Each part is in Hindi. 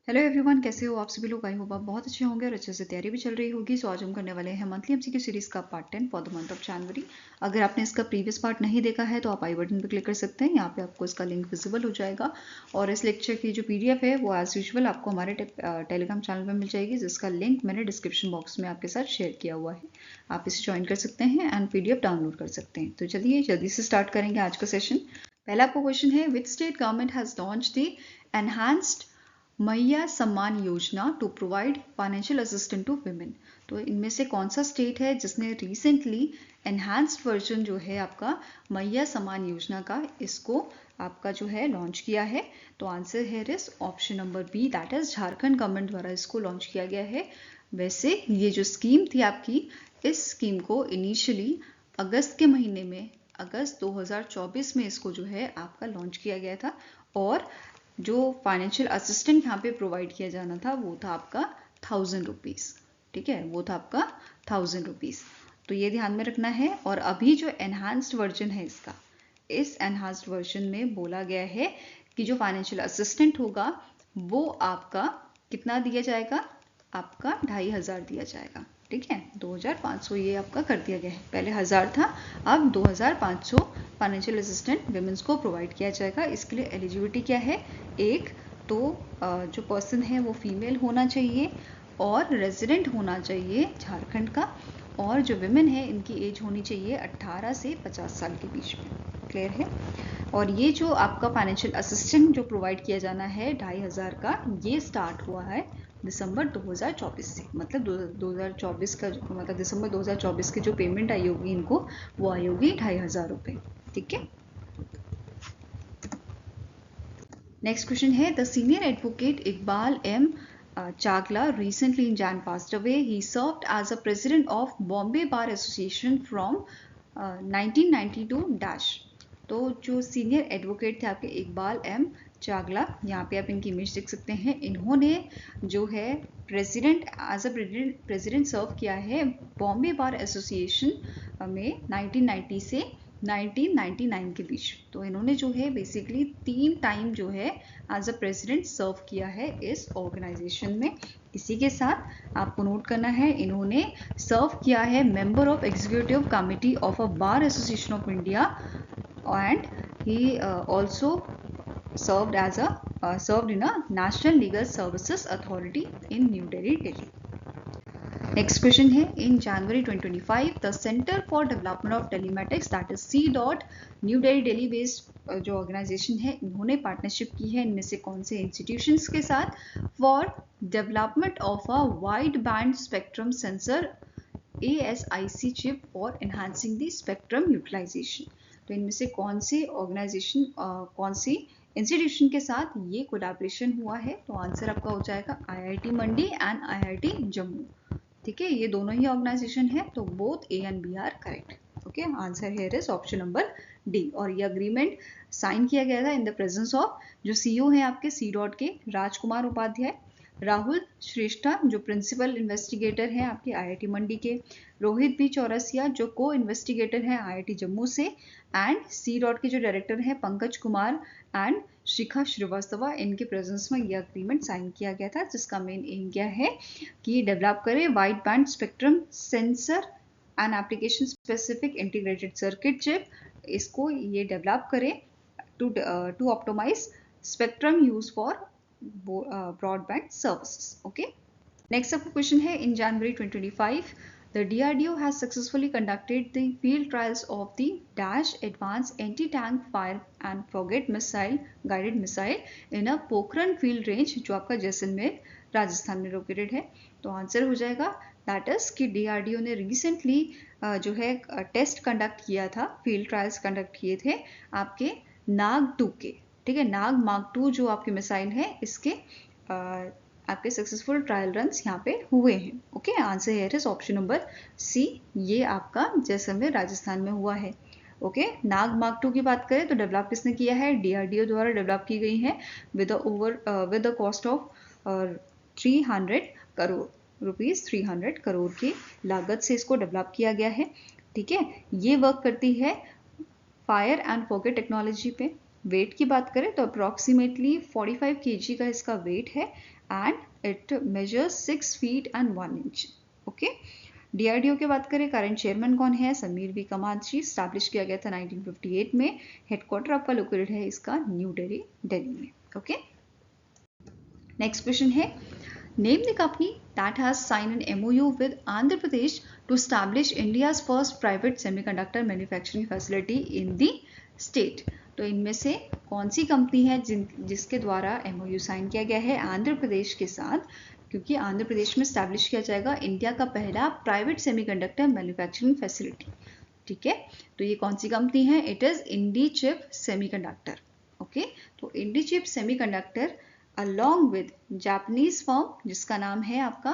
हेलो एवरीवन, कैसे हो आप सभी लोग। आई होप आप बहुत अच्छे होंगे और अच्छे से तैयारी भी चल रही होगी। सो आज हम करने वाले हैं मंथली एमसीक्यू सीरीज का part 10 for the month of January. अगर आपने इसका प्रीवियस पार्ट नहीं देखा है तो आप आई बटन पर क्लिक कर सकते हैं। यहाँ पे आपको इसका लिंक विजिबल हो जाएगा और इस लेक्चर की जो पीडीएफ है वो एज यूजुअल आपको हमारे टेलीग्राम चैनल पर मिल जाएगी, जिसका लिंक मैंने डिस्क्रिप्शन बॉक्स में आपके साथ शेयर किया हुआ है। आप इसे ज्वाइन कर सकते हैं एंड पीडीएफ डाउनलोड कर सकते हैं। तो चलिए जल्दी से स्टार्ट करेंगे आज का सेशन। पहला आपको क्वेश्चन है, which state government has launch the enhanced Maiya Samman Yojana to provide financial assistant to women. तो इनमें से कौन सा स्टेट है जिसने रिसेंटली एनहांस्ड वर्जन जो है आपका मैया सम्मान योजना का, इसको आपका जो है लॉन्च किया है। तो आंसर है इस option number B, that is Jharkhand government द्वारा इसको लॉन्च किया गया है। वैसे ये जो स्कीम थी आपकी, इस स्कीम को इनिशियली अगस्त के महीने में, अगस्त 2024 में इसको जो है आपका लॉन्च किया गया था। और जो फाइनेंशियल असिस्टेंट यहाँ पे प्रोवाइड किया जाना था वो था आपका 1000 रुपीज़। ठीक है, वो था आपका 1000 रुपीज़। तो ये ध्यान में रखना है। और अभी जो एनहांस्ड वर्जन है इसका, इस एनहांस्ड वर्जन में बोला गया है कि जो फाइनेंशियल असिस्टेंट होगा वो आपका कितना दिया जाएगा, आपका 2500 दिया जाएगा। ठीक है, 2500 ये आपका कर दिया गया है। पहले 1000 था, अब 2500 फाइनेंशियल असिस्टेंट विमेंस को प्रोवाइड किया जाएगा। इसके लिए एलिजिबिलिटी क्या है, एक तो जो पर्सन है वो फीमेल होना चाहिए और रेजिडेंट होना चाहिए झारखंड का, और जो विमेन है इनकी एज होनी चाहिए 18 से 50 साल के बीच में। क्लियर है। और ये जो आपका फाइनेंशियल असिस्टेंट जो प्रोवाइड किया जाना है 2500 का, ये स्टार्ट हुआ है दिसंबर 2024 से। मतलब 2024 का मतलब दिसंबर 2024 की जो पेमेंट आई होगी इनको, वो आई होगी 2500 रुपये। ठीक है। नेक्स्ट क्वेश्चन है, the senior advocate Iqbal M Chagla recently in Jan passed away. He served as a president of Bombay Bar Association from 1992 dash. तो जो सीनियर एडवोकेट थे आपके इकबाल एम चागला, यहाँ पे आप इनकी इमेज देख सकते हैं। इन्होंने जो है प्रेसिडेंट एज अ प्रेसिडेंट सर्व किया है बॉम्बे बार एसोसिएशन में 1990 से 1999 के बीच। तो इन्होंने जो है बेसिकली 3 टाइम जो है एज अ प्रेसिडेंट सर्व किया है इस ऑर्गेनाइजेशन में। इसी के साथ आपको नोट करना है, इन्होंने सर्व किया है member of executive committee of a bar association of India, and he also served in a National Legal Services Authority in New Delhi, Delhi. Next question है, in January 2025 the Center for Development of Telematics, that is C.DOT, new Delhi Delhi based जो ऑर्गेनाइजेशन है, इन्होंने पार्टनरशिप की है इनमें से कौन से इंस्टीट्यूशंस के साथ, for development of a wide band spectrum sensor ASIC chip और एनहांसिंग द स्पेक्ट्रम यूटिलाइजेशन। तो इनमें से कौन सी ऑर्गेनाइजेशन, कौन सी इंस्टीट्यूशन के साथ ये कोलैबोरेशन हुआ है। तो आंसर आपका हो जाएगा IIT Mandi and IIT Jammu. ठीक है, ये दोनों ही ऑर्गेनाइजेशन है, तो both A and B are correct. Okay, answer here is option number D. और ये अग्रीमेंट साइन किया गया था इन द प्रेजेंस ऑफ जो CEO हैं आपके C.DOT के, राजकुमार उपाध्याय, राहुल श्रेष्ठा जो प्रिंसिपल इन्वेस्टिगेटर हैं आपके IIT मंडी के, रोहित बी चौरसिया जो को इन्वेस्टिगेटर हैं IIT जम्मू से, एंड C.DOT के जो डायरेक्टर हैं पंकज कुमार एंड शिखा श्रीवास्तवा। इनके प्रेजेंस में यह अग्रीमेंट साइन किया गया था, जिसका मेन एम क्या है कि डेवलप करे wide band spectrum sensor and application specific integrated circuit chip. इसको ये डेवलप करे to optimize spectrum use for broadband services. Okay. Next up question है, in January 2025 the DRDO has successfully conducted the field trials of the Dash Advanced Anti-Tank Fire and Forget Missile Guided Missile in a Pokhran Field Range, जो आपका जैसलमेर राजस्थान में लोकेटेड है। तो आंसर हो जाएगा दैट इज कि DRDO ने रिसेंटली जो है टेस्ट कंडक्ट किया था, फील्ड ट्रायल्स कंडक्ट किए थे आपके नाग 2 के। ठीक है, नाग मार्क 2 जो आपके मिसाइल है, इसके आपके सक्सेसफुल ट्रायल रन्स यहाँ पे हुए हैं। Okay, answer here is option number C, ये आपका जैसलमेर राजस्थान में हुआ है। ओके, नाग मार्क 2 की बात करें तो डेवलप किसने किया है, DRDO द्वारा डेवलप की गई है with the cost of 300 crore rupees, 300 crore की लागत से इसको डेवलप किया गया है। ठीक है, ये वर्क करती है फायर एंड फॉरगेट टेक्नोलॉजी पे। वेट की बात करें तो अप्रॉक्सीमेटली 45 kg का इसका वेट है and it measures 6 feet and 1 inch. Okay, DRDO की बात करें, करंट चेयरमैन कौन है? समीर वी कमाची। स्टैब्लिश किया गया था 1958 में। हेडक्वार्टर आपका लोकेटेड है इसका न्यू दिल्ली, दिल्ली में। ओके, नेक्स्ट क्वेश्चन है, name the company that has signed an MOU with Andhra Pradesh to establish India's first private semiconductor manufacturing facility in the state। तो इनमें से कौन सी कंपनी है जिसके द्वारा MOU साइन किया गया है आंध्र प्रदेश के साथ, क्योंकि आंध्र प्रदेश में स्टैब्लिश किया जाएगा इंडिया का पहला प्राइवेट सेमीकंडक्टर मैन्युफैक्चरिंग फैसिलिटी। ठीक है, तो ये कौन सी कंपनी है? It is Indichip semiconductor. Okay, तो Indichip semiconductor along with Japanese firm जिसका नाम है आपका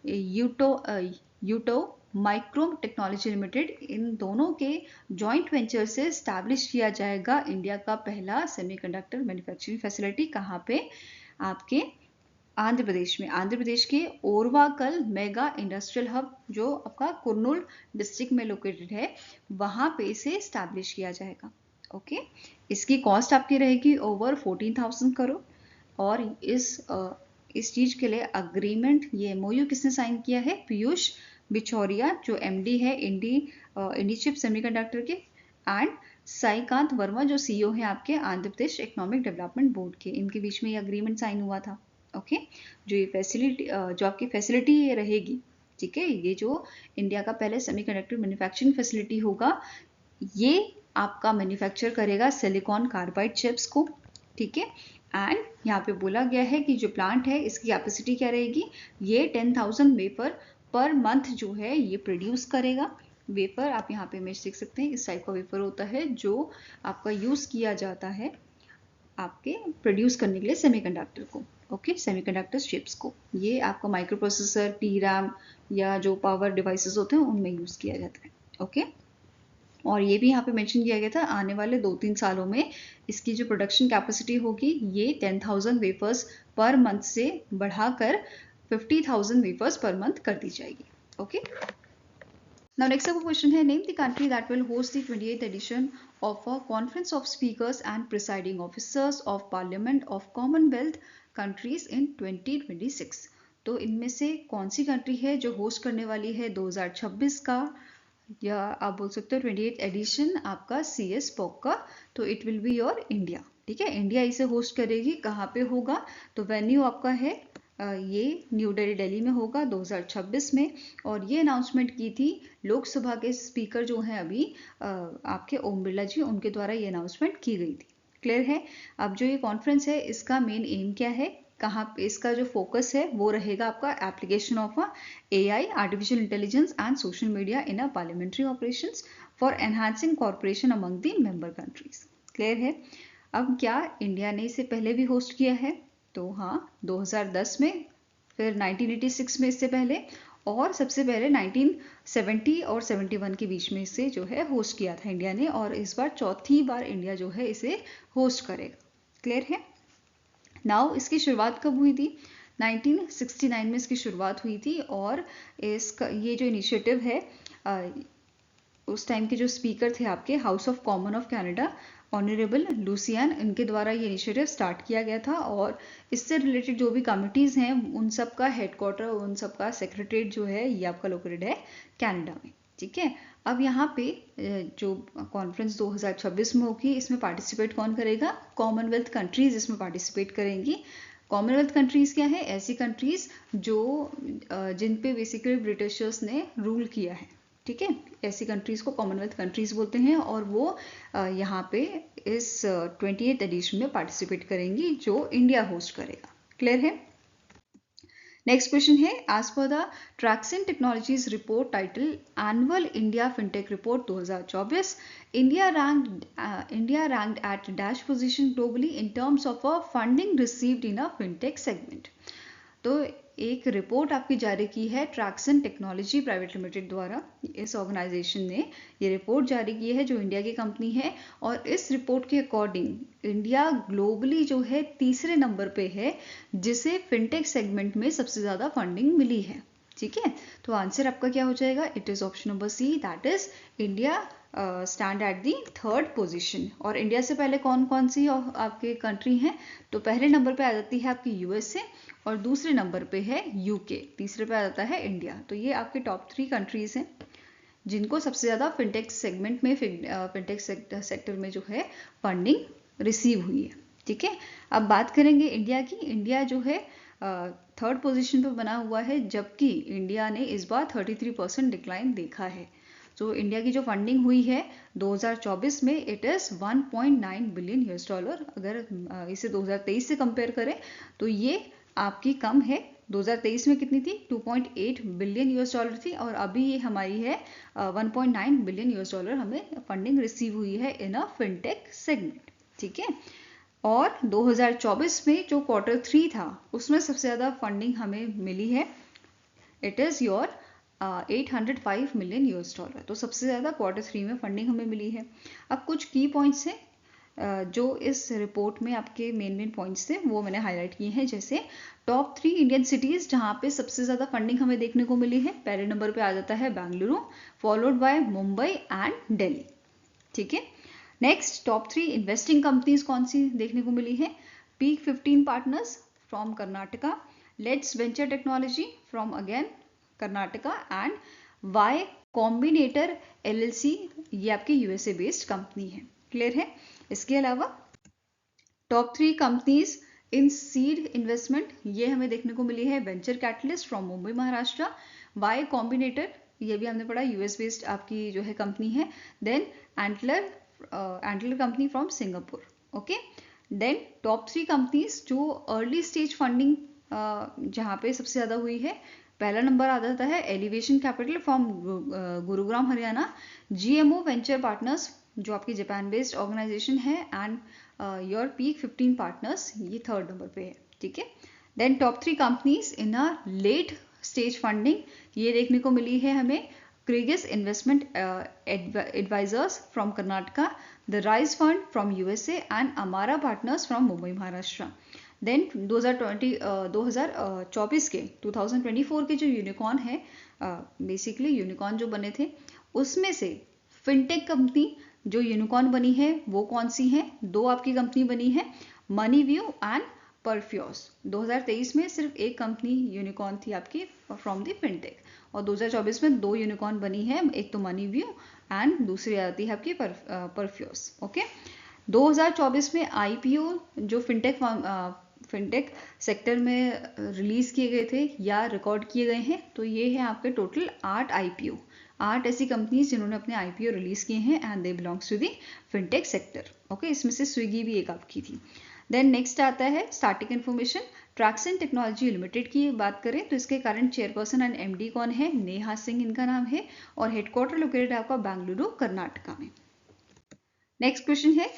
यूटो माइक्रोम टेक्नोलॉजी लिमिटेड, इन दोनों के जॉइंट वेंचर से स्टैब्लिश किया जाएगा इंडिया का पहला सेमीकंडक्टर मैन्युफैक्चरिंग फैसिलिटी। कहाँ पे? आपके आंध्र प्रदेश में। आंध्र प्रदेश के ओरवाकल मेगा इंडस्ट्रियल हब जो आपका कुर्नूल डिस्ट्रिक्ट में लोकेटेड है, वहां पे इसे स्टैब्लिश किया जाएगा। ओके, इसकी कॉस्ट आपकी रहेगी ओवर 14,000 करोड़। और इस चीज के लिए अग्रीमेंट, ये MOU किसने साइन किया है? पीयूष बिचौरिया जो MD है इंडीचिप सेमीकंडक्टर के, एंड साईकांत वर्मा जो CEO है आपके Andhra Pradesh economic development board के। इनके बीच में ये अग्रीमेंट साइन हुआ था। ओके, जो ये फैसिलिटी जो आपकी फैसिलिटी ये रहेगी, ठीक है, ये जो इंडिया का पहले सेमीकंडक्टर मैन्युफैक्चरिंग फैसिलिटी होगा, ये आपका मैन्युफैक्चर करेगा सिलिकॉन कार्बाइड चिप्स को। ठीक है, एंड यहाँ पे बोला गया है कि जो प्लांट है इसकी कैपेसिटी क्या रहेगी? ये 10,000 वेपर पर मंथ जो है ये प्रोड्यूस करेगा। वेपर आप यहाँ पे इमेज देख सकते हैं, इस टाइप का वेपर होता है जो आपका यूज किया जाता है आपके प्रोड्यूस करने के लिए सेमीकंडक्टर को। ओके, सेमीकंडक्टर चिप्स को, ये आपका माइक्रो प्रोसेसर, DRAM या जो पावर डिवाइसेस होते हैं उनमें यूज किया जाता है। ओके, और ये भी यहाँ पे मेंशन किया गया था आने वाले 2-3 सालों में इसकी जो प्रोडक्शन कैपेसिटी होगी ये 10,000 वेफर्स पर मंथ से बढ़ाकर 50,000 वेफर्स पर मंथ कर दी जाएगी। ओके, नाउ नेक्स्ट आपका क्वेश्चन है, name the country that will host the 28th edition of a conference of speakers and presiding officers of parliament of commonwealth countries in 2026। तो इनमें से कौन सी कंट्री है जो होस्ट करने वाली है 2026 का, या आप बोल सकते हो 28th एडिशन आपका CS POC का? तो it will be your India. ठीक है, इंडिया इसे होस्ट करेगी। कहाँ पे होगा? तो वेन्यू आपका है ये न्यू दिल्ली, दिल्ली में होगा 2026 में। और ये अनाउंसमेंट की थी लोकसभा के स्पीकर जो हैं अभी आपके ओम बिरला जी, उनके द्वारा ये अनाउंसमेंट की गई थी। क्लियर है? अब जो ये कॉन्फ्रेंस है इसका मेन एम क्या है, कहाँ पे इसका जो फोकस है वो रहेगा आपका application of AI artificial intelligence and social media in a parliamentary operations for enhancing corporation among the member countries. Clear है? अब क्या इंडिया ने इसे पहले भी होस्ट किया है? तो हाँ, 2010 में, फिर 1986 में इससे पहले, और सबसे पहले 1970 और 71 के बीच में इसे जो है होस्ट किया था इंडिया ने, और इस बार चौथी बार इंडिया जो है इसे होस्ट करेगा। क्लियर है? नाउ इसकी शुरुआत कब हुई थी? 1969 में इसकी शुरुआत हुई थी। और इसका ये जो इनिशिएटिव है उस टाइम के जो स्पीकर थे आपके house of common of Canada honourable Lucian, इनके द्वारा ये इनिशिएटिव स्टार्ट किया गया था। और इससे रिलेटेड जो भी कमिटीज़ हैं उन सब का हेडक्वार्टर, उन सब का सेक्रेटरीट जो है ये आपका लोकेटेड है कनाडा में। ठीक है, अब यहाँ पे जो कॉन्फ्रेंस 2026 में होगी इसमें पार्टिसिपेट कौन करेगा? कॉमनवेल्थ कंट्रीज इसमें पार्टिसिपेट करेंगी। कॉमनवेल्थ कंट्रीज क्या है? ऐसी कंट्रीज जो जिन पे बेसिकली ब्रिटिशर्स ने रूल किया है। ठीक है, ऐसी कंट्रीज को कॉमनवेल्थ कंट्रीज बोलते हैं, और वो यहाँ पे इस 28th एडिशन में पार्टिसिपेट करेंगी जो इंडिया होस्ट करेगा। क्लियर है? नेक्स्ट क्वेश्चन है, as per the Tracxn technologies report title annual India fintech report 2024, India ranked at dash position globally in terms of a funding received in a fintech segment. तो एक रिपोर्ट आपकी जारी की है ट्रैक्सन टेक्नोलॉजी प्राइवेट लिमिटेड द्वारा। इस ऑर्गेनाइजेशन ने ये रिपोर्ट जारी की है जो इंडिया की कंपनी है, और इस रिपोर्ट के अकॉर्डिंग इंडिया ग्लोबली जो है तीसरे नंबर पे है जिसे फिनटेक सेगमेंट में सबसे ज़्यादा फंडिंग मिली है। ठीक है, तो आंसर आपका क्या हो जाएगा? It is option number C, that is India stand at the third position. और इंडिया से पहले कौन कौन सी आपके कंट्री हैं? तो पहले नंबर पे आ जाती है आपकी यूएसए, और दूसरे नंबर पे है यूके, तीसरे पे आ जाता है इंडिया। तो ये आपके टॉप 3 कंट्रीज हैं जिनको सबसे ज़्यादा फिनटेक सेगमेंट में फिनटेक सेक्टर में जो है फंडिंग रिसीव हुई है। ठीक है, अब बात करेंगे इंडिया की। इंडिया जो है थर्ड पोजीशन पे बना हुआ है, जबकि इंडिया ने इस बार 33% डिक्लाइन देखा है। तो इंडिया की जो फंडिंग हुई है 2024 में it is 1.9 billion US dollar. अगर इसे 2023 से कंपेयर करें तो ये आपकी कम है। 2023 में कितनी थी? 2.8 बिलियन यूएस डॉलर थी, और अभी ये हमारी है 1.9 बिलियन यूएस डॉलर हमें फंडिंग रिसीव हुई है इन अ फिनटेक सेगमेंट। ठीक है, और 2024 में जो Q3 था उसमें सबसे ज़्यादा फंडिंग हमें मिली है, it is your 805 million US dollar. तो सबसे ज़्यादा Q3 में फंडिंग हमें मिली है। अब कुछ की पॉइंट्स हैं जो इस रिपोर्ट में आपके मेन पॉइंट्स थे वो मैंने हाईलाइट किए हैं। जैसे टॉप 3 इंडियन सिटीज़ जहाँ पे सबसे ज़्यादा फंडिंग हमें देखने को मिली है, पहले नंबर पे आ जाता है Bengaluru, followed by Mumbai and Delhi. ठीक है, नेक्स्ट टॉप 3 इन्वेस्टिंग कंपनीज कौन सी देखने को मिली है? Peak 15 partners from Karnataka, lets venture technology from again Karnataka, and Y combinator LLC, ये आपकी यूएसए बेस्ड कंपनी है। क्लियर है? इसके अलावा top 3 companies in seed investment, ये हमें देखने को मिली है venture catalyst from Mumbai Maharashtra, Y combinator, ये भी हमने पढ़ा यूएस बेस्ड आपकी जो है कंपनी है, then Antler company from Singapore. Okay, then top 3 companies जो अर्ली स्टेज फंडिंग जहाँ पे सबसे ज़्यादा हुई है, पहला नंबर आ जाता है elevation capital from Gurugram Haryana, GMO venture partners जो आपकी जापान बेस्ड ऑर्गेनाइजेशन है, एंड योर पीक 15 पार्टनर्स, ये थर्ड नंबर पे है। ठीक है, then top 3 companies in a late stage funding, ये देखने को मिली है हमें क्रिगिस investment advisors from Karnataka, the rise fund from USA, and Amara partners from Mumbai Maharashtra. Then 2024 के 2024 के जो यूनिकॉर्न है, बेसिकली यूनिकॉर्न जो बने थे उसमें से फिनटेक कंपनी जो यूनिकॉर्न बनी है वो कौन सी है? 2 आपकी कंपनी बनी है, मनीव्यू एंड परफ्यूज। 2023 में सिर्फ एक कंपनी यूनिकॉर्न थी आपकी फ्रॉम द फिनटेक, और 2024 में 2 यूनिकॉर्न बनी है, एक तो मनीव्यू एंड दूसरी आती है आपकी परफ्यूज। ओके, 2024 में IPO जो फिनटेक सेक्टर में रिलीज किए गए थे या रिकॉर्ड किए गए हैं, तो ये है आपके टोटल 8 IPO, 8 ऐसी कंपनीज जिन्होंने अपने IPO रिलीज किए हैं, and they belongs to the fintech sector. Okay, इसमें से स्विगी भी एक आपकी थी। देन नेक्स्ट आता है starting information, Turkson technology limited की बात करें तो इसके करंट चेयरपर्सन एंड MD कौन है? नेहा सिंह इनका नाम है, और हेडक्वार्टर लोकेटेड है आपका बेंगलुरु कर्नाटका में। नेक्स्ट क्वेश्चन है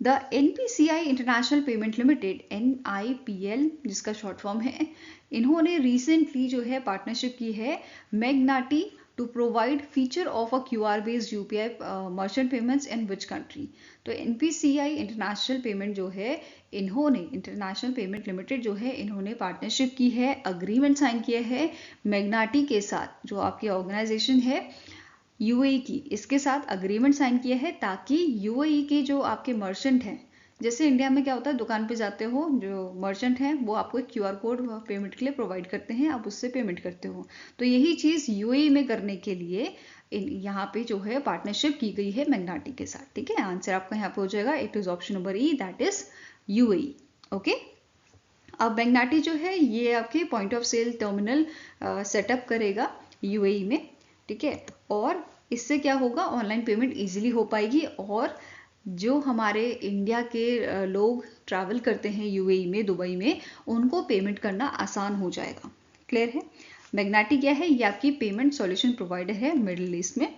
the NPCI international payment limited, NIPL जिसका शॉर्ट फॉर्म है, इन्होंने रिसेंटली जो है पार्टनरशिप की है Magnati to provide feature of a QR based UPI merchant payments in which country. तो NPCI इंटरनेशनल पेमेंट जो है, इन्होंने इंटरनेशनल पेमेंट लिमिटेड जो है इन्होंने पार्टनरशिप की है, अग्रीमेंट साइन किया है मैग्नाटी के साथ, जो आपकी ऑर्गेनाइजेशन है UAE की, इसके साथ अग्रीमेंट साइन किया है ताकि UAE के जो आपके मर्चेंट हैं, जैसे इंडिया में क्या होता है दुकान पे जाते हो, जो मर्चेंट हैं वो आपको एक QR कोड पेमेंट के लिए प्रोवाइड करते हैं, आप उससे पेमेंट करते हो, तो यही चीज़ UAE में करने के लिए यहाँ पे जो है पार्टनरशिप की गई है मैग्नाटी के साथ। ठीक है, आंसर आपका यहाँ पे हो जाएगा, it is option number E, that is UAE। Okay, अब मैग्नाटी जो है ये आपके point of sale terminal setup करेगा UAE में। ठीक है, और इससे क्या होगा, ऑनलाइन पेमेंट इजीली हो पाएगी, और जो हमारे इंडिया के लोग ट्रैवल करते हैं UAE में, दुबई में, उनको पेमेंट करना आसान हो जाएगा। क्लियर है? मैग्नाटी क्या है? ये आपकी पेमेंट सॉल्यूशन प्रोवाइडर है मिडिल ईस्ट में,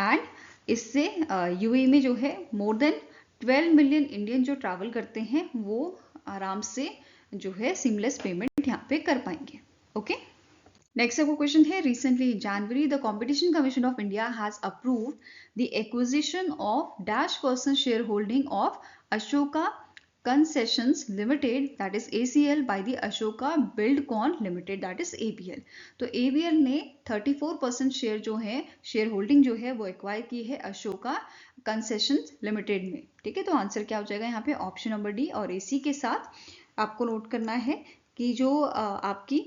एंड इससे UAE में जो है मोर देन 12 मिलियन इंडियन जो ट्रैवल करते हैं वो आराम से जो है सीमलेस पेमेंट यहाँ पे कर पाएंगे। ओके, नेक्स्ट आपको क्वेश्चन है, recently in January the competition commission of India has approved the acquisition of dash % share holding of Ashoka Concessions Limited, that is ACL, by the Ashoka Buildcon Limited, that is ABL. तो ABL ने 34% शेयर जो है, शेयर होल्डिंग जो है वो एक्वायर की है अशोका कंसेशंस लिमिटेड में. ठीक है, तो आंसर क्या हो जाएगा यहाँ पे ऑप्शन नंबर डी. और AC के साथ आपको नोट करना है कि जो आपकी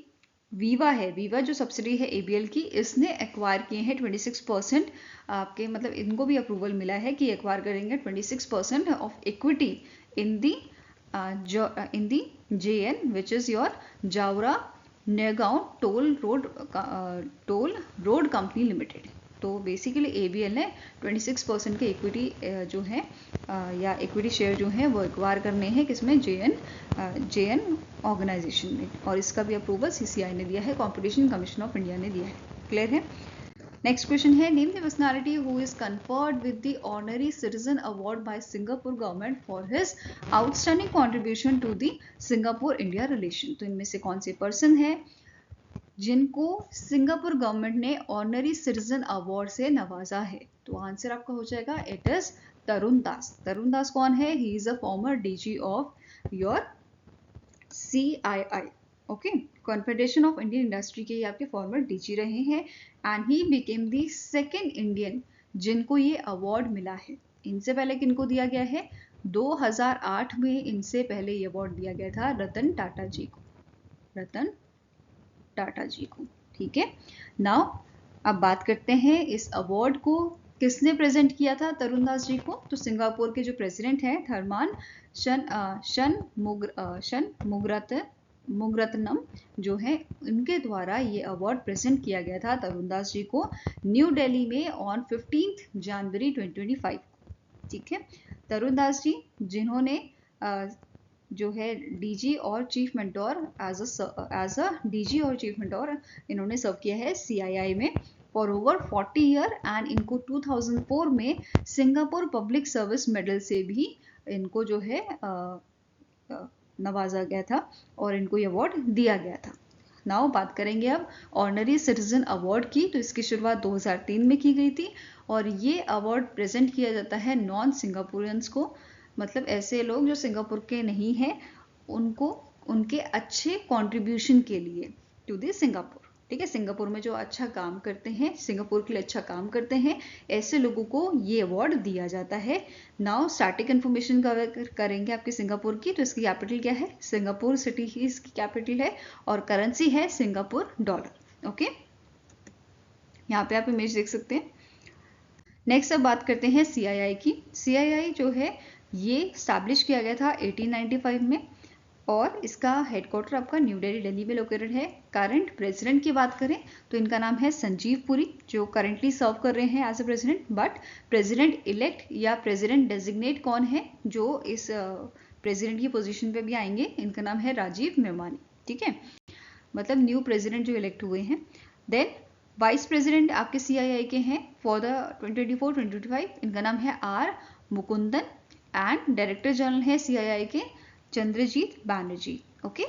वीवा है, वीवा जो सब्सिडी है ABL की, इसने एक्वायर किए हैं 26% आपके, मतलब इनको भी अप्रूवल मिला है कि एक्वायर करेंगे 26% of equity in the JN, which is your Jaora Nayagaon Toll Road Company Limited. तो बेसिकली ABL ने 26% के इक्विटी जो है या इक्विटी शेयर जो है वो एक्वायर करने हैं किसमें, JN ऑर्गेनाइजेशन में. और इसका भी अप्रूवल CCI ने दिया है, कॉम्पिटिशन कमीशन ऑफ इंडिया ने दिया है. क्लियर है. नेक्स्ट क्वेश्चन है, name the personality who is conferred with the honorary citizen award by Singapore government for his outstanding contribution to the Singapore India relation. तो इनमें से कौन से पर्सन है जिनको सिंगापुर गवर्नमेंट ने ऑनरी सिटीजन अवार्ड से नवाजा है? तो आंसर आपका हो जाएगा इट इज तरुण दास. तरुण दास कौन है? He is a former DG of your CII. Okay, confederation of Indian industry के ये आपके फॉर्मर DG रहे हैं. And he became the second Indian जिनको ये अवार्ड मिला है. इनसे पहले किनको दिया गया है? 2008 में इनसे पहले ये अवार्ड दिया गया था रतन टाटा जी को. रतन टाटा जी को. ठीक है. नाउ अब बात करते हैं इस अवार्ड को किसने प्रेजेंट किया था तरुण दास जी को? तो सिंगापुर के जो प्रेसिडेंट हैं थर्मान मुगरत्नम जो है, उनके द्वारा ये अवार्ड प्रेजेंट किया गया था तरुण दास जी को न्यू दिल्ली में ऑन 15 जनवरी 2025. ठीक है. तरुण दास जी जिन्होंने जो है DG और chief mentor as a DG और चीफ मेंटोर इन्होंने सर्व किया है CII में फॉर ओवर 40 ईयर. एंड इनको 2004 में सिंगापुर पब्लिक सर्विस मेडल से भी इनको जो है नवाजा गया था और इनको ये अवार्ड दिया गया था. नाउ बात करेंगे अब ऑनरी सिटीजन अवार्ड की. तो इसकी शुरुआत 2003 में की गई थी और ये अवार्ड प्रेजेंट किया जाता है नॉन सिंगापुरियंस को, मतलब ऐसे लोग जो सिंगापुर के नहीं हैं, उनको उनके अच्छे कंट्रीब्यूशन के लिए टू द सिंगापुर. ठीक है, सिंगापुर में जो अच्छा काम करते हैं, सिंगापुर के लिए अच्छा काम करते हैं, ऐसे लोगों को ये अवार्ड दिया जाता है. नाउ स्टैटिक इन्फॉर्मेशन करेंगे आपके सिंगापुर की. तो इसकी कैपिटल क्या है? सिंगापुर सिटी ही इसकी कैपिटल है और करेंसी है सिंगापुर डॉलर. ओके, यहाँ पे आप इमेज देख सकते हैं. नेक्स्ट अब बात करते हैं CII की. CII जो है ये स्टैब्लिश किया गया था 1895 में और इसका हेडक्वार्टर आपका न्यू दिल्ली में लोकेटेड है. करंट प्रेसिडेंट की बात करें तो इनका नाम है संजीव पुरी, जो करंटली सर्व कर रहे हैं as a president. But president elect या प्रेसिडेंट डेजिग्नेट कौन है जो इस प्रेसिडेंट की पोजीशन पे भी आएंगे? इनका नाम है राजीव मेमानी. ठीक है, मतलब न्यू प्रेसिडेंट जो इलेक्ट हुए हैं. देन वाइस प्रेसिडेंट आपके CII के हैं फॉर द 2024-2025. इनका नाम है R Mukundan. And director general है CII के चंद्रजीत बैनर्जी. ओके,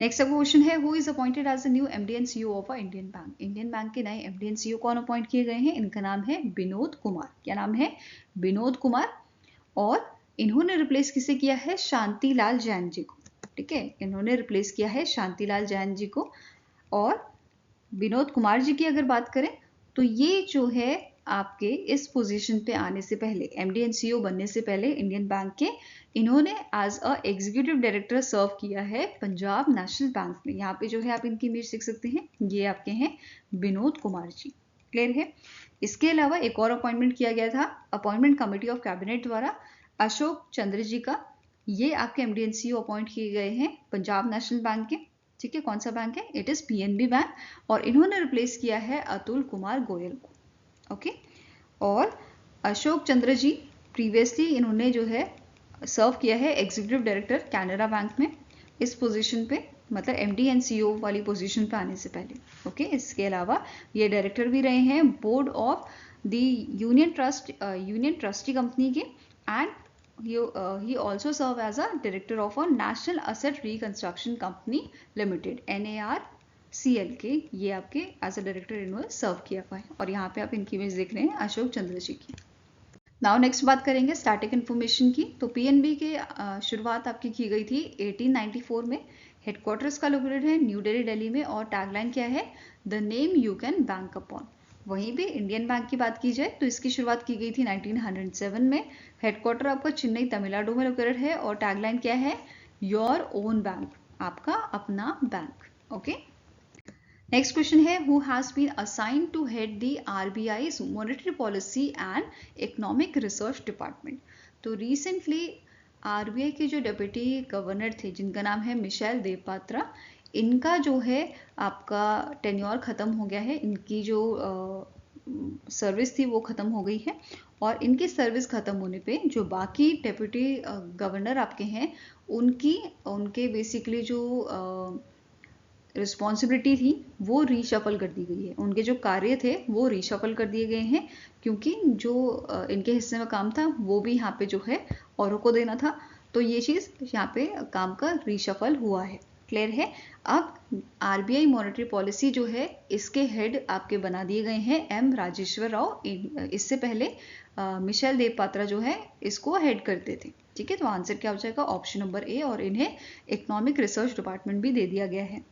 नेक्स्ट अब क्वेश्चन है, who is appointed as the new MD and CEO of Indian bank? Indian bank के नए MD and CEO कौन अपॉइंट किए गए हैं? इनका नाम है विनोद कुमार. क्या नाम है? विनोद कुमार. और इन्होंने रिप्लेस किसे किया है? शांतिलाल जैन जी को. ठीक है, इन्होंने रिप्लेस किया है शांतिलाल जैन जी को. और विनोद कुमार जी की अगर बात करें तो ये जो है आपके इस पोजीशन पे आने से पहले, MD and CEO बनने से पहले इंडियन बैंक के, इन्होंने एज अ एग्जीक्यूटिव डायरेक्टर सर्व किया है पंजाब नेशनल बैंक में. यहाँ पे जो है आप इनकी इमेज देख सकते हैं, ये आपके हैं विनोद कुमार जी. क्लियर है. इसके अलावा एक और अपॉइंटमेंट किया गया था अपॉइंटमेंट कमेटी ऑफ कैबिनेट द्वारा अशोक चंद्र जी का. ये आपके MD and CEO अपॉइंट किए गए हैं पंजाब नेशनल बैंक के. ठीक है, कौन सा बैंक है? It is PNB bank. और इन्होंने रिप्लेस किया है अतुल कुमार गोयल को. ओके, और अशोक चंद्र जी प्रीवियसली इन्होंने जो है सर्व किया है एग्जीक्यूटिव डायरेक्टर कैनरा बैंक में इस पोजीशन पे, मतलब MD and CEO वाली पोजीशन पे आने से पहले. ओके, इसके अलावा ये डायरेक्टर भी रहे हैं board of the union trustee company के. And he also serve as a director of a National Asset Reconstruction Company Limited NARCL के, ये आपके एज अ डायरेक्टर इन्होंने सर्व किया हुआ है. और यहाँ पे आप इनकी इमेज देख रहे हैं अशोक चंद्र जी की. नाउ नेक्स्ट बात करेंगे स्टैटिक इन्फॉर्मेशन की। तो पीएनबी के शुरुआत आपकी की गई थी 1894 में। हेडक्वार्टर्स का लोकेटेड है न्यू दिल्ली, दिल्ली में, और टैगलाइन क्या है, the name you can bank upon. वहीं भी इंडियन बैंक की बात की जाए तो इसकी शुरुआत की गई थी 1907 में। हेडक्वार्टर आपका चेन्नई तमिलनाडु में लोकेटेड है और टैगलाइन क्या है, योर ओन बैंक, आपका अपना बैंक। ओके, नेक्स्ट क्वेश्चन है, who has been assigned to head the RBI's monetary policy and economic research department. तो रिसेंटली आरबीआई के जो डेप्यूटी गवर्नर थे जिनका नाम है मिशेल देवपात्रा, इनका जो है आपका टेन्योर ख़त्म हो गया है, इनकी जो सर्विस थी वो ख़त्म हो गई है। और इनकी सर्विस ख़त्म होने पे जो बाकी डेप्यूटी गवर्नर आपके हैं उनके बेसिकली जो रिस्पॉन्सिबिलिटी थी वो रीशफल कर दी गई है, उनके जो कार्य थे वो रीशफल कर दिए गए हैं, क्योंकि जो इनके हिस्से में काम था वो भी यहाँ पे जो है औरों को देना था। तो ये चीज़ यहाँ पे काम का रीशफल हुआ है। क्लियर है। अब आरबीआई मॉनेटरी पॉलिसी जो है इसके हेड आपके बना दिए गए हैं एम राजेश्वर राव। इससे पहले मिशेल देवपात्रा जो है इसको हेड करते थे। ठीक है, तो आंसर क्या हो जाएगा, ऑप्शन नंबर ए, और इन्हें इकोनॉमिक रिसर्च डिपार्टमेंट भी दे दिया गया है।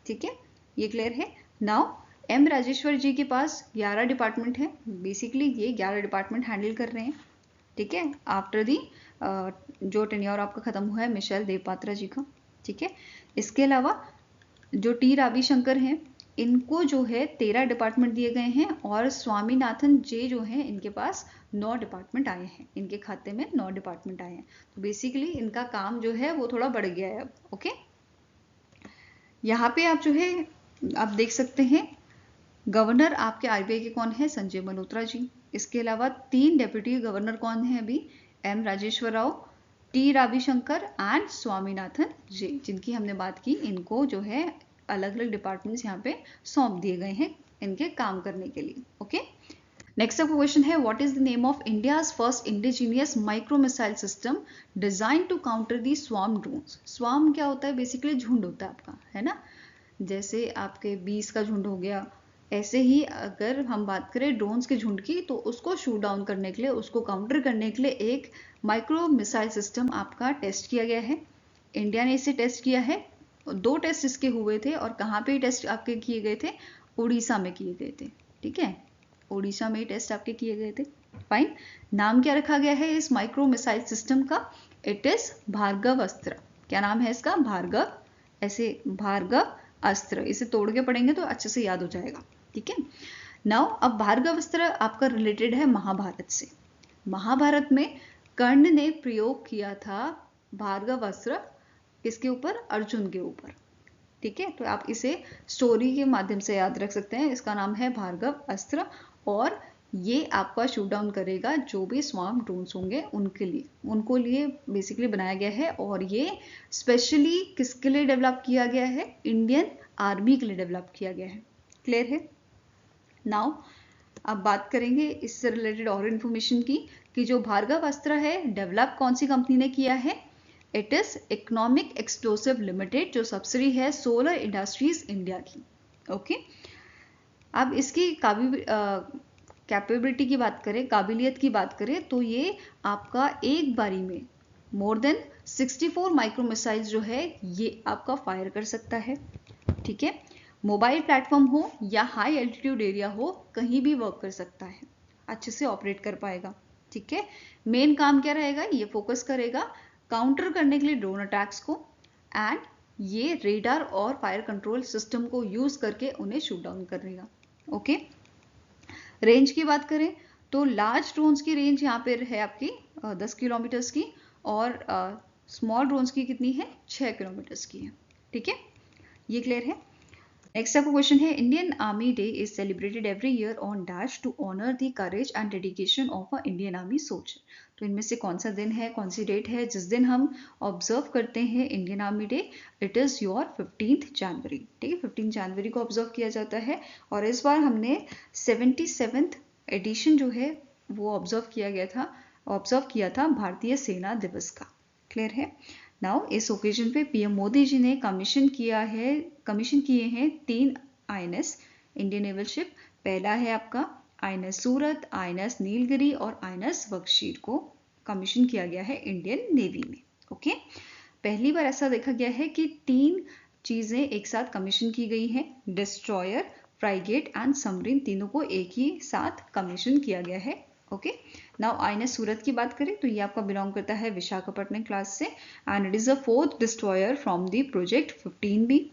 ठीक है, ये क्लियर है। नाउ एम राजेश्वर जी के पास 11 डिपार्टमेंट है, बेसिकली ये 11 डिपार्टमेंट हैंडल कर रहे हैं। ठीक है, आफ्टर दी जो टेन्योर आपका खत्म हुआ है मिशेल देवपात्रा जी का। ठीक है, इसके अलावा जो टी रविशंकर हैं इनको जो है 13 डिपार्टमेंट दिए गए हैं, और स्वामीनाथन जे जो हैं इनके पास 9 डिपार्टमेंट आए हैं, इनके खाते में 9 डिपार्टमेंट आए हैं। तो बेसिकली इनका काम जो है वो थोड़ा बढ़ गया है अब। ओके, यहाँ पे आप जो है आप देख सकते हैं गवर्नर आपके आरबीआई के कौन है, संजय मल्होत्रा जी। इसके अलावा 3 डेप्यूटी गवर्नर कौन है अभी, M Rajeshwar Rao, T Ravishankar and Swaminathan J, जिनकी हमने बात की। इनको जो है अलग अलग डिपार्टमेंट्स यहाँ पे सौंप दिए गए हैं इनके काम करने के लिए। ओके, नेक्स्ट आपका क्वेश्चन है, what is the name of India's first indigenous micro missile system design to counter the swarm drones. Swarm क्या होता है, बेसिकली झुंड होता है आपका, है ना, जैसे आपके 20 का झुंड हो गया, ऐसे ही अगर हम बात करें ड्रोन्स के झुंड की तो उसको शूट डाउन करने के लिए, उसको काउंटर करने के लिए एक माइक्रो मिसाइल सिस्टम आपका टेस्ट किया गया है। इंडिया ने इसे टेस्ट किया है, 2 टेस्ट इसके हुए थे, और कहाँ पे टेस्ट आपके किए गए थे, उड़ीसा में किए गए थे। ठीक है, उड़ीसा में टेस्ट आपके किए गए थे। फाइन, नाम क्या रखा गया है इस माइक्रो मिसाइल सिस्टम का, इट इज भार्गव अस्त्र। क्या नाम है इसका, भार्गव, ऐसे भार्गव अस्त्र, इसे तोड़ के पढ़ेंगे तो अच्छे से याद हो जाएगा। ठीक है, नाउ अब भार्गव अस्त्र आपका रिलेटेड है महाभारत से। महाभारत में कर्ण ने प्रयोग किया था भार्गव अस्त्र, किसके ऊपर, अर्जुन के ऊपर। ठीक है, तो आप इसे स्टोरी के माध्यम से याद रख सकते हैं, इसका नाम है भार्गव अस्त्र, और ये आपका शूट डाउन करेगा जो भी स्वार्म ड्रोन्स होंगे उनको लिए बेसिकली बनाया गया है। और ये स्पेशली किसके लिए डेवलप किया गया है, इंडियन आर्मी के लिए डेवलप किया गया है। क्लियर है। नाउ अब बात करेंगे इससे रिलेटेड और इन्फॉर्मेशन की, कि जो भार्गव अस्त्र है डेवलप कौन सी कंपनी ने किया है, it is economic explosive limited, जो सब्सिडी है सोलर इंडस्ट्रीज इंडिया की। ओके, अब इसकी कैपेबिलिटी की बात करें, काबिलियत की बात करें, तो ये आपका एक बारी में मोर देन 64 माइक्रो मिसाइल्स जो है ये आपका फायर कर सकता है। ठीक है, मोबाइल प्लेटफॉर्म हो या हाई एल्टीट्यूड एरिया हो, कहीं भी वर्क कर सकता है, अच्छे से ऑपरेट कर पाएगा। ठीक है, मेन काम क्या रहेगा, ये फोकस करेगा काउंटर करने के लिए ड्रोन अटैक्स को, एंड ये रेडार और फायर कंट्रोल सिस्टम को यूज करके उन्हें शूट डाउन करेगा। ओके, रेंज की बात करें तो लार्ज ड्रोन्स की रेंज यहाँ पे है आपकी 10 किलोमीटर्स की, और स्मॉल ड्रोन्स की कितनी है, 6 किलोमीटर्स की है। ठीक है, ये क्लियर है। नेक्स्ट आपका क्वेश्चन है, Indian army day is celebrated every year on dash to honour the courage and dedication of a Indian army soldier. तो इनमें से कौन सा दिन है, कौन सी डेट है जिस दिन हम ऑब्जर्व करते हैं Indian army day, it is your 15 जनवरी। ठीक है, 15 जनवरी को ऑब्जर्व किया जाता है, और इस बार हमने 77th एडिशन जो है वो ऑब्जर्व किया था भारतीय सेना दिवस का। क्लियर है। नाउ इस ओकेजन पे पीएम मोदी जी ने कमीशन किए हैं 3 INS इंडियन नेवल शिप। पहला है आपका INS सूरत, INS नीलगिरी और INS बख्शीर को कमीशन किया गया है इंडियन नेवी में। ओके, पहली बार ऐसा देखा गया है कि 3 चीजें एक साथ कमीशन की गई हैं, डिस्ट्रॉयर, फ्राइगेट एंड सबमरीन, तीनों को एक ही साथ कमीशन किया गया है। ओके, नाउ INS सूरत की बात करें तो ये आपका बिलोंग करता है विशाखापट्टनम क्लास से and it is the 4th destroyer from the project 15B।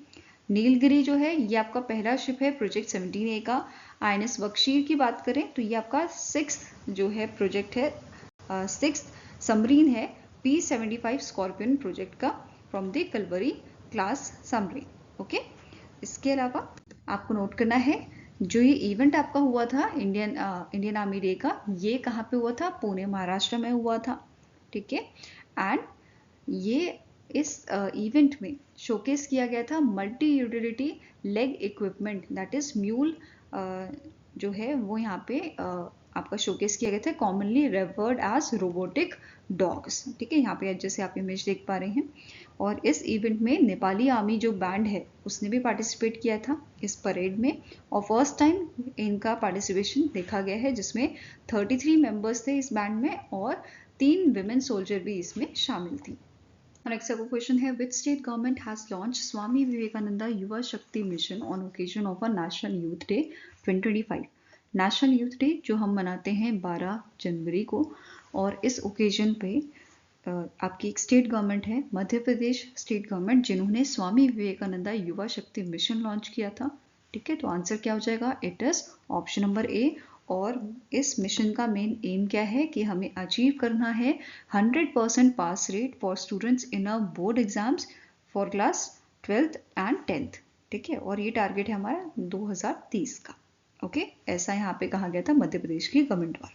Nilgiri जो है ये आपका पहला शिप है प्रोजेक्ट 17A का। INS बख्शीर की बात करें तो ये आपका 6th जो है प्रोजेक्ट है, 6th सबमरीन है P-75 स्कॉर्पियन प्रोजेक्ट का from the Kalvari class submarine. Okay, इसके अलावा आपको नोट करना है जो ये इवेंट आपका हुआ था इंडियन आर्मी डे का, ये कहाँ पे हुआ था? पुणे महाराष्ट्र में हुआ था। ठीक है, एंड ये इस इवेंट में शोकेस किया गया था multi utility leg equipment that is mule जो है वो यहाँ पे आपका शोकेस किया गया था, commonly referred as robotic dogs. ठीक है, यहाँ पे जैसे आप इमेज देख पा रहे हैं। और इस इवेंट में नेपाली आर्मी जो बैंड है उसने भी पार्टिसिपेट किया था इस परेड में, और फर्स्ट टाइम इनका पार्टिसिपेशन देखा गया है जिसमें 33 मेंबर्स थे इस बैंड में और 3 विमेन सोल्जर भी इसमें शामिल थी। नेक्स्ट आपका क्वेश्चन है, which state government has launch Swami Vivekananda Yuva Shakti mission on occasion of a national youth day 2025। National youth day जो हम मनाते हैं 12 जनवरी को, और इस ओकेजन पे आपकी एक स्टेट गवर्नमेंट है मध्य प्रदेश स्टेट गवर्नमेंट, जिन्होंने स्वामी विवेकानंदा युवा शक्ति मिशन लॉन्च किया था। ठीक है, तो आंसर क्या हो जाएगा? इट इज ऑप्शन नंबर ए। और इस मिशन का मेन एम क्या है कि हमें अचीव करना है 100% pass rate for students in a board exams for class 12th and 10th। ठीक है, और ये टारगेट है हमारा 2030 का। ओके, ऐसा यहाँ पे कहा गया था मध्य प्रदेश की गवर्नमेंट द्वारा।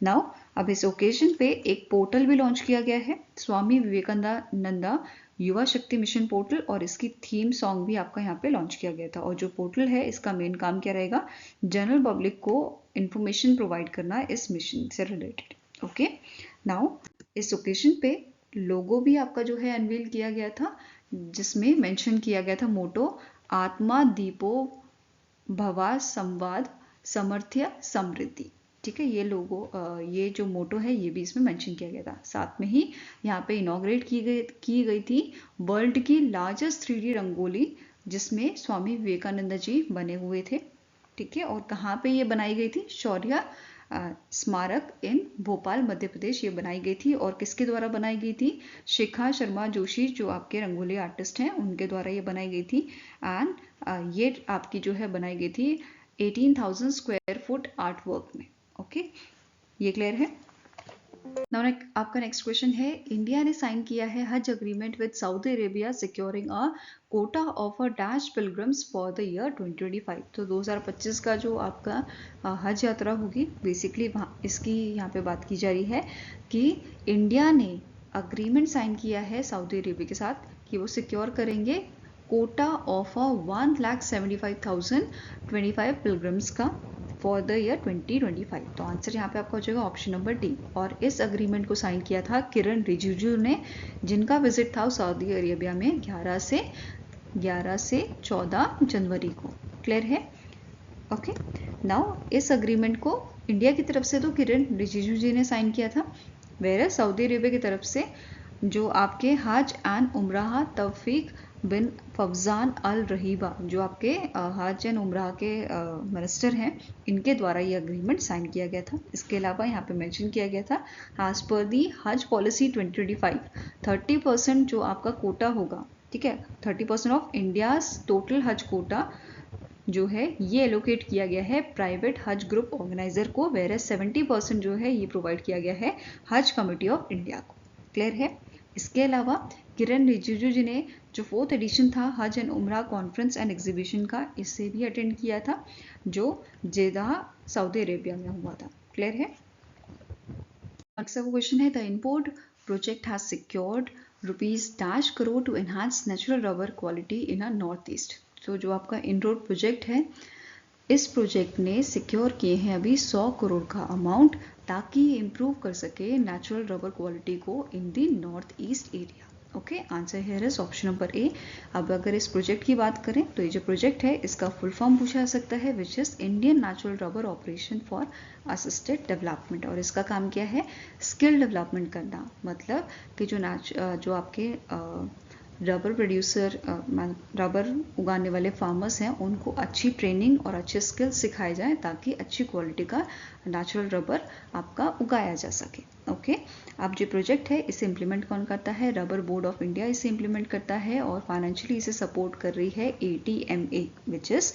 नाउ अब इस ओकेजन पे एक पोर्टल भी लॉन्च किया गया है, स्वामी विवेकानंदा युवा शक्ति मिशन पोर्टल, और इसकी थीम सॉन्ग भी आपका यहाँ पे लॉन्च किया गया था। और जो पोर्टल है इसका मेन काम क्या रहेगा? जनरल पब्लिक को इंफॉर्मेशन प्रोवाइड करना इस मिशन से रिलेटेड। ओके, नाउ इस ओकेजन पे लोगो भी आपका जो है अनवील किया गया था, जिसमें मेंशन किया गया था मोटो आत्मा दीपो भवा संवाद समर्थ्य समृद्धि। ठीक है, ये लोगो ये जो मोटो है ये भी इसमें मेंशन किया गया था। साथ में ही यहाँ पे इनॉग्रेट की गई थी वर्ल्ड की लार्जेस्ट 3D रंगोली, जिसमें स्वामी विवेकानंद जी बने हुए थे। ठीक है, और कहाँ पे ये बनाई गई थी? शौर्य स्मारक इन भोपाल मध्य प्रदेश ये बनाई गई थी। और किसके द्वारा बनाई गई थी? शिखा शर्मा जोशी जो आपके रंगोली आर्टिस्ट हैं उनके द्वारा ये बनाई गई थी। एंड ये आपकी जो है बनाई गई थी 18,000 स्क्वायर फुट आर्ट वर्क में। ओके, ये क्लियर है? नाउ आपका नेक्स्ट क्वेश्चन है, इंडिया ने साइन किया है हज agreement with Saudi Arabia securing a Kota of a dash pilgrims for the year 2025। तो 2025 का जो आपका हज यात्रा होगी, बेसिकली इसकी यहाँ पे बात की जा रही है कि इंडिया ने अग्रीमेंट साइन किया है सऊदी अरेबिया के साथ कि वो सिक्योर करेंगे कोटा ऑफ अ 1,75,025 पिलग्रिम्स का फॉर द ईयर 2025। तो आंसर यहाँ पे आपका हो जाएगा ऑप्शन नंबर डी। और इस अग्रीमेंट को साइन किया था किरण रिजिजू ने, जिनका विजिट था सऊदी अरेबिया में 11 से 14 जनवरी को। क्लियर है? ओके, नाउ इस अग्रीमेंट को इंडिया की तरफ से तो किरण रिजिजू जी ने साइन किया था, वेयर सऊदी अरेबिया की तरफ से जो आपके हज एंड उमराह तौफीक बिन फवजान अल रहीबा जो आपके हज एंड उमराह के मिनिस्टर हैं, इनके द्वारा ये अग्रीमेंट साइन किया गया था। इसके अलावा यहाँ पे मेंशन किया गया था एज पर दी हज पॉलिसी 2025 30% जो आपका कोटा होगा, ठीक है, 30% ऑफ इंडियाज टोटल हज कोटा जो है ये एलोकेट किया गया है प्राइवेट हज ग्रुप ऑर्गेनाइजर को, वेयर 70% जो है ये प्रोवाइड किया गया है हज कमेटी ऑफ इंडिया को। क्लियर है? इसके अलावा किरण रिजिजू जी ने जो 4th एडिशन था हज एंड उमरा कॉन्फ्रेंस एंड एग्जीबिशन का, इससे भी अटेंड किया था जो जेदा सऊदी अरेबिया में हुआ था। क्लियर है? नेक्स्ट क्वेश्चन है, the import project has secured ₹dash crore to enhance natural rubber quality in a north east. तो जो आपका इनरोड प्रोजेक्ट है, इस प्रोजेक्ट ने सिक्योर किए हैं अभी 100 करोड़ का अमाउंट, ताकि इम्प्रूव कर सके नेचुरल रबर क्वालिटी को in the north east area. Okay, answer here is option number A. अब अगर इस प्रोजेक्ट की बात करें तो ये जो प्रोजेक्ट है इसका फुल फॉर्म पूछा जा सकता है, which is Indian natural rubber operation for assisted development. और इसका काम क्या है? स्किल डेवलपमेंट करना, मतलब कि जो आपके रबर प्रोड्यूसर, रबर उगाने वाले फार्मर्स हैं, उनको अच्छी ट्रेनिंग और अच्छे स्किल्स सिखाए जाएं ताकि अच्छी क्वालिटी का नेचुरल रबर आपका उगाया जा सके। ओके, अब जो प्रोजेक्ट है इसे इम्प्लीमेंट कौन करता है? रबर बोर्ड ऑफ इंडिया इसे इम्प्लीमेंट करता है और फाइनेंशियली इसे सपोर्ट कर रही है ATMA, विच इज़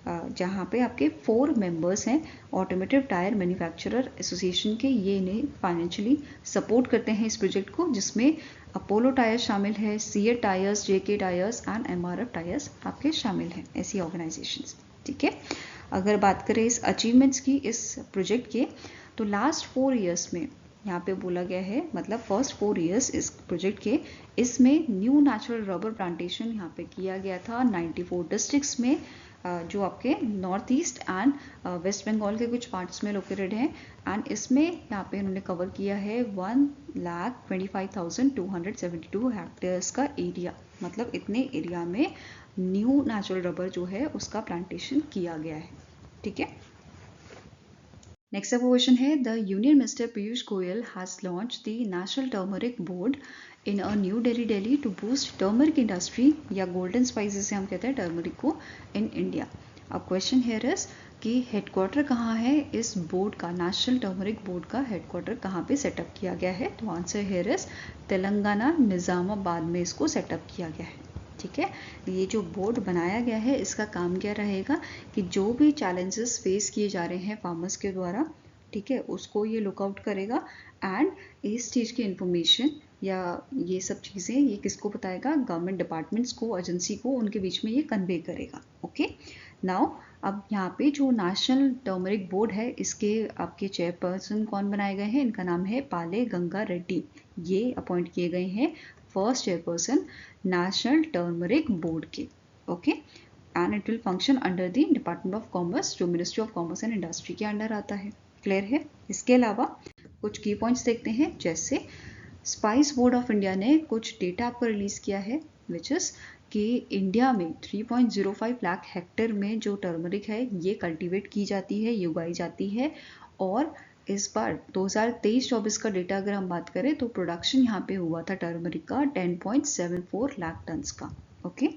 जहाँ पे आपके 4 मेंबर्स हैं ऑटोमेटिव टायर मैन्युफैक्चरर एसोसिएशन के, ये इन्हें फाइनेंशियली सपोर्ट करते हैं इस प्रोजेक्ट को, जिसमें अपोलो टायर्स शामिल है, CEAT tyres, JK tyres and MRF tyres आपके शामिल हैं, ऐसी ऑर्गेनाइजेशंस। ठीक है, अगर बात करें इस अचीवमेंट्स की इस प्रोजेक्ट के, तो लास्ट 4 ईयर्स में यहाँ पे बोला गया है, मतलब फर्स्ट 4 ईयर्स इस प्रोजेक्ट के, इसमें न्यू नेचुरल रबर प्लांटेशन यहाँ पे किया गया था 94 डिस्ट्रिक्ट्स में, जो आपके north east and West Bengal के कुछ पार्ट्स में लोकेटेड हैं। एंड इसमें यहाँ पे उन्होंने कवर किया है 1,25,272 हेक्टेयर्स का एरिया, मतलब इतने एरिया में न्यू नेचुरल रबर जो है उसका प्लांटेशन किया गया है। ठीक है, नेक्स्ट क्वेश्चन है, the union minister Piyush Goyal has launch the national turmeric board in a new Delhi to boost turmeric industry, या गोल्डन स्पाइसेस से हम कहते हैं टर्मरिक को, इन इंडिया। अब क्वेश्चन हेयर इज कि हेडक्वार्टर कहाँ है इस बोर्ड का, नेशनल टर्मरिक बोर्ड का हेडक्वार्टर कहाँ पे सेटअप किया गया है? तो answer here is Telangana Nizamabad में इसको सेटअप किया गया है। ठीक है, ये जो बोर्ड बनाया गया है इसका काम क्या रहेगा कि जो भी चैलेंजेस फेस किए जा रहे हैं फार्मर्स के द्वारा, ठीक है, उसको ये लुकआउट करेगा एंड इस चीज़ की इंफॉर्मेशन या ये सब चीज़ें ये किसको बताएगा? गवर्नमेंट डिपार्टमेंट्स को, एजेंसी को, उनके बीच में ये कन्वे करेगा। ओके, नाउ अब यहाँ पे जो नेशनल टर्मरिक बोर्ड है इसके आपके चेयरपर्सन कौन बनाए गए हैं? इनका नाम है पाले गंगा रेड्डी, ये अपॉइंट किए गए हैं first chairperson national turmeric board के। Okay, and it will function under the department of commerce, जो ministry of commerce and industry के अंडर आता है। क्लियर है? इसके अलावा कुछ की पॉइंट्स देखते हैं, जैसे स्पाइस बोर्ड ऑफ इंडिया ने कुछ डेटा आपको रिलीज किया है, विच इज कि इंडिया में 3.05 लाख हेक्टेयर में जो टर्मरिक है ये कल्टीवेट की जाती है, ये उगाई जाती है। और इस बार 2023-24 का डेटा अगर हम बात करें तो प्रोडक्शन यहाँ पे हुआ था टर्मरिक का 10.74 लाख टन्स का। ओके,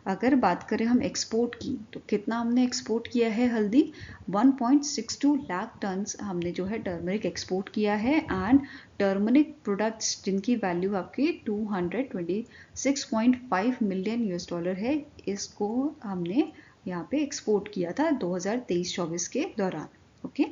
अगर बात करें हम एक्सपोर्ट की तो कितना हमने एक्सपोर्ट किया है हल्दी? 1.62 लाख टन्स हमने जो है टर्मरिक एक्सपोर्ट किया है। एंड टर्मरिक प्रोडक्ट्स जिनकी वैल्यू आपकी 226.5 मिलियन $, है, इसको हमने यहाँ पे एक्सपोर्ट किया था 2023-24 के दौरान। ओके,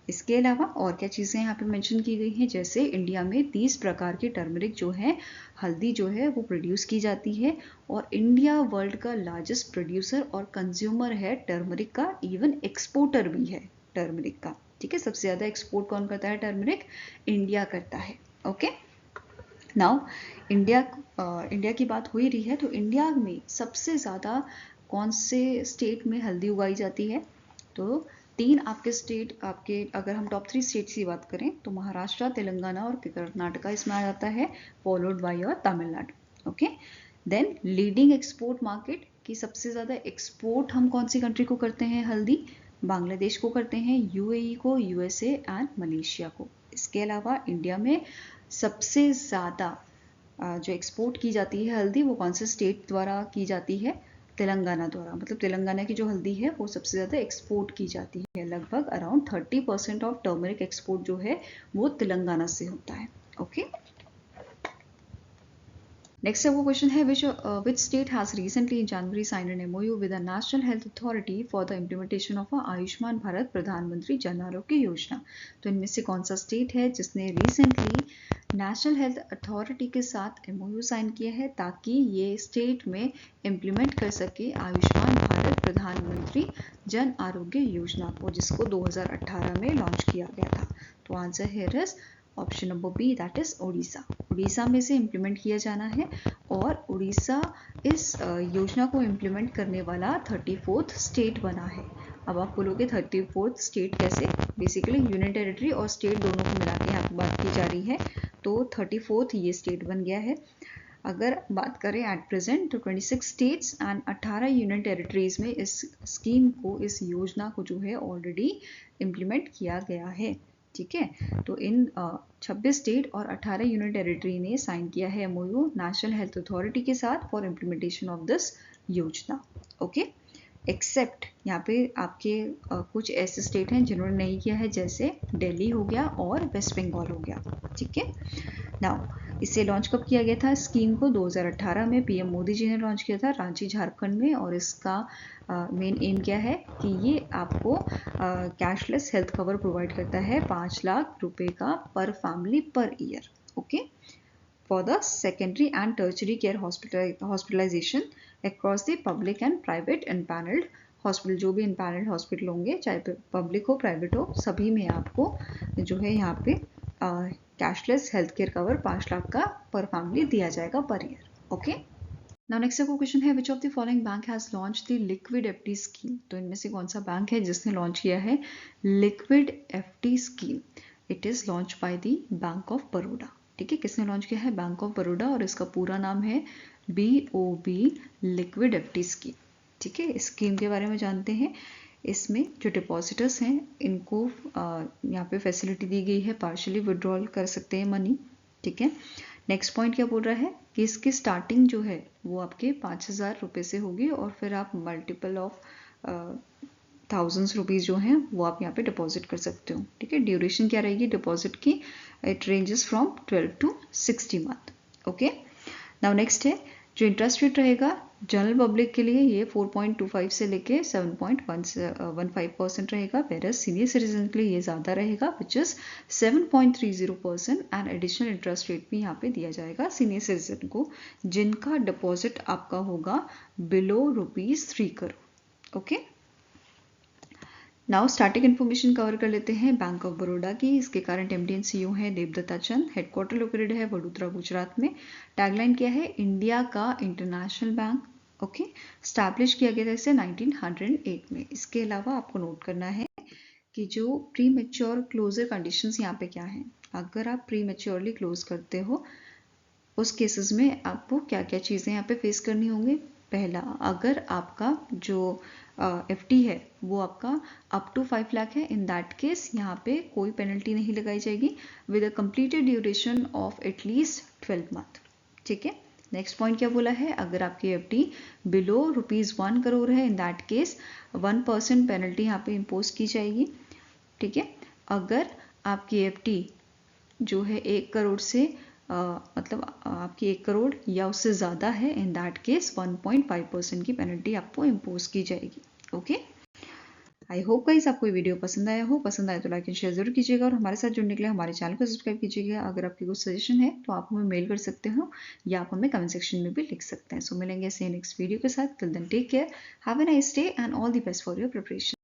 इसके अलावा और क्या चीज़ें यहाँ पे मेंशन की गई हैं, जैसे इंडिया में 30 प्रकार की टर्मरिक जो है, हल्दी जो है वो प्रोड्यूस की जाती है, और इंडिया वर्ल्ड का लार्जेस्ट प्रोड्यूसर और कंज्यूमर है टर्मरिक का, इवन एक्सपोर्टर भी है टर्मरिक का। ठीक है, सबसे ज़्यादा एक्सपोर्ट कौन करता है टर्मरिक? इंडिया करता है। ओके, नाउ इंडिया की बात हो ही रही है, तो इंडिया में सबसे ज़्यादा कौन से स्टेट में हल्दी उगाई जाती है? तो 3 आपके स्टेट, आपके अगर हम टॉप 3 स्टेट्स की बात करें तो महाराष्ट्र, तेलंगाना और कर्नाटका इसमें आ जाता है, followed by your Tamil Nadu. Okay, then leading export market की सबसे ज़्यादा एक्सपोर्ट हम कौन सी कंट्री को करते हैं हल्दी? बांग्लादेश को करते हैं, UAE को, USA एंड मलेशिया को। इसके अलावा इंडिया में सबसे ज़्यादा जो एक्सपोर्ट की जाती है हल्दी वो कौन से स्टेट द्वारा की जाती है? तेलंगाना द्वारा, मतलब तेलंगाना की जो हल्दी है वो सबसे ज़्यादा एक्सपोर्ट की जाती है, लगभग अराउंड 30% ऑफ टर्मरिक एक्सपोर्ट जो है वो तेलंगाना से होता है। ओके, नेक्स्ट वो क्वेश्चन है, which state has recently in January signed an MOU with the National Health Authority for the implementation of Ayushman Bharat प्रधानमंत्री जन आरोग्य योजना। तो इनमें से कौन सा स्टेट है जिसने रिसेंटली नेशनल हेल्थ अथॉरिटी के साथ MOU साइन किया है ताकि ये स्टेट में इम्प्लीमेंट कर सके आयुष्मान भारत प्रधानमंत्री जन आरोग्य योजना को, जिसको 2018 में लॉन्च किया गया था? तो answer here is option number B, that is Orissa. Orissa में से इम्प्लीमेंट किया जाना है, और उड़ीसा इस योजना को इम्प्लीमेंट करने वाला 34th स्टेट बना है। अब आप बोलोगे 34th स्टेट कैसे? बेसिकली यूनियन टेरिटरी और स्टेट दोनों को मिला के यहाँ पर बात की जा रही है, तो 34th ये स्टेट बन गया है। अगर बात करें एट प्रेजेंट तो 26 स्टेट्स एंड 18 यूनियन टेरिटरीज में इस स्कीम को, इस योजना को जो है ऑलरेडी इम्प्लीमेंट किया गया है। ठीक है, तो इन 26 स्टेट और 18 यूनियन टेरिटरी ने साइन किया है MOU नेशनल हेल्थ अथॉरिटी के साथ फॉर इम्प्लीमेंटेशन ऑफ दिस योजना। ओके, एक्सेप्ट यहाँ पे आपके कुछ ऐसे स्टेट हैं जिन्होंने नहीं किया है, जैसे दिल्ली हो गया और वेस्ट बंगाल हो गया। ठीक है, नाउ इसे लॉन्च कब किया गया था स्कीम को? 2018 में PM मोदी जी ने लॉन्च किया था रांची झारखंड में। और इसका मेन एम क्या है कि ये आपको कैशलेस हेल्थ कवर प्रोवाइड करता है 5 लाख रुपए का per family per year. Okay, for the secondary and tertiary care hospitalisation across the public and private empanelled hospital. जो भी एम्पैनल्ड हॉस्पिटल होंगे, चाहे पब्लिक हो प्राइवेट हो, सभी में आपको जो है यहाँ पे cashless health care cover 5 lakh का पर फैमिली दिया जाएगा पर ईयर। ओके, नाउ नेक्स्ट आपको क्वेश्चन है, which of the following bank has launch the liquid FD scheme? तो इनमें से कौन सा बैंक है जिसने लॉन्च किया है liquid FD scheme? It is launch by the bank of Baroda. ठीक है, किसने लॉन्च किया है? बैंक ऑफ बड़ौदा, और इसका पूरा नाम है BOB लिक्विड FD स्कीम। ठीक है, इस स्कीम के बारे में जानते हैं। इसमें जो डिपॉजिटर्स हैं इनको यहाँ पे फैसिलिटी दी गई है, पार्शियली विड्रॉल कर सकते हैं मनी। ठीक है, नेक्स्ट पॉइंट क्या बोल रहा है कि इसकी स्टार्टिंग जो है वो आपके 5,000 रुपये से होगी, और फिर आप मल्टीपल ऑफ थाउजेंड्स रुपीज़ जो हैं वो आप यहाँ पे डिपॉजिट कर सकते हो। ठीक है, ड्यूरेशन क्या रहेगी डिपॉजिट की? It ranges from 12 to 60 month. Okay, now next है जो इंटरेस्ट रेट रहेगा जनरल पब्लिक के लिए ये 4.25 से लेके 7.15% रहेगा, वेरस सीनियर सिटीजन के लिए ये ज़्यादा रहेगा which is 7.30%। And additional interest rate भी यहाँ पे दिया जाएगा सीनियर सिटीजन को जिनका डिपॉजिट आपका होगा below ₹3 crore. Okay, now starting information cover कर लेते हैं बैंक ऑफ बड़ौदा की। इसके करंट MD एंड CEO है देवदत्ता चंद। हेडक्वार्टर लोकेटेड है वडोदरा गुजरात में। टैगलाइन क्या है? इंडिया का इंटरनेशनल बैंक। ओके, स्टैब्लिश किया गया था इसे 1908 में। इसके अलावा आपको नोट करना है कि जो प्री मेच्योर क्लोजर कंडीशंस यहाँ पे क्या है। अगर आप प्री मेच्योरली क्लोज करते हो उस केसेस में आपको क्या क्या चीज़ें यहाँ पे फेस करनी होंगी। पहला, अगर आपका जो FD है वो आपका अप टू 5 लाख है, इन दैट केस यहाँ पे कोई पेनल्टी नहीं लगाई जाएगी with a completed duration of at least 12 month. ठीक है, नेक्स्ट पॉइंट क्या बोला है? अगर आपकी FD बिलो ₹1 करोड़ है, इन दैट केस 1% पेनल्टी यहाँ पे इम्पोज की जाएगी। ठीक है, अगर आपकी FD जो है 1 करोड़ से मतलब आपकी 1 करोड़ या उससे ज़्यादा है, इन दैट केस 1.5% की पेनल्टी आपको इम्पोज की जाएगी। ओके, आई होप गाइस आपको ये वीडियो पसंद आया हो। पसंद आए तो लाइक एंड शेयर जरूर कीजिएगा, और हमारे साथ जुड़ने के लिए हमारे चैनल को सब्सक्राइब कीजिएगा। अगर आपकी कुछ सजेशन है तो आप हमें मेल कर सकते हो या आप हमें कमेंट सेक्शन में भी लिख सकते हैं। सो मिलेंगे ऐसे नेक्स्ट वीडियो के साथ। Till then take care, have a nice day and all the best for your preparation.